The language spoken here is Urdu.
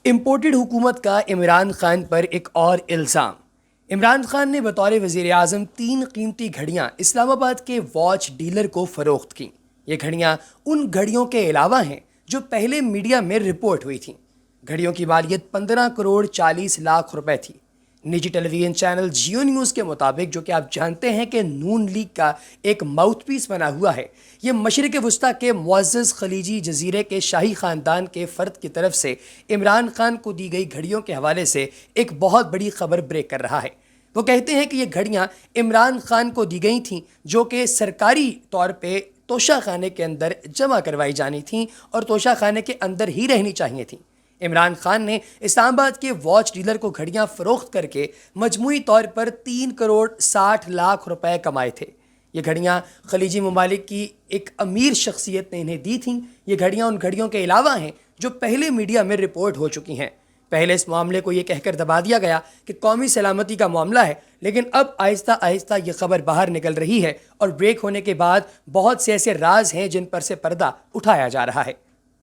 امپورٹڈ حکومت کا عمران خان پر ایک اور الزام۔ عمران خان نے بطور وزیر اعظم 3 قیمتی گھڑیاں اسلام آباد کے واچ ڈیلر کو فروخت کیں۔ یہ گھڑیاں ان گھڑیوں کے علاوہ ہیں جو پہلے میڈیا میں رپورٹ ہوئی تھیں۔ گھڑیوں کی مالیت 15 کروڑ 40 لاکھ روپے تھی۔ نجی ٹیلی ویژن چینل جیو نیوز کے مطابق، جو کہ آپ جانتے ہیں کہ نون لیگ کا ایک ماؤتھ پیس بنا ہوا ہے، یہ مشرق وسطیٰ کے معزز خلیجی جزیرے کے شاہی خاندان کے فرد کی طرف سے عمران خان کو دی گئی گھڑیوں کے حوالے سے ایک بہت بڑی خبر بریک کر رہا ہے۔ وہ کہتے ہیں کہ یہ گھڑیاں عمران خان کو دی گئی تھیں، جو کہ سرکاری طور پہ توشہ خانے کے اندر جمع کروائی جانی تھیں اور توشہ خانے کے اندر ہی رہنی چاہیے تھیں۔ عمران خان نے اسلام آباد کے واچ ڈیلر کو گھڑیاں فروخت کر کے مجموعی طور پر 3 کروڑ 60 لاکھ روپے کمائے تھے۔ یہ گھڑیاں خلیجی ممالک کی ایک امیر شخصیت نے انہیں دی تھیں۔ یہ گھڑیاں ان گھڑیوں کے علاوہ ہیں جو پہلے میڈیا میں رپورٹ ہو چکی ہیں۔ پہلے اس معاملے کو یہ کہہ کر دبا دیا گیا کہ قومی سلامتی کا معاملہ ہے، لیکن اب آہستہ آہستہ یہ خبر باہر نکل رہی ہے اور بریک ہونے کے بعد بہت سے ایسے راز ہیں جن پر سے پردہ اٹھایا جا رہا ہے۔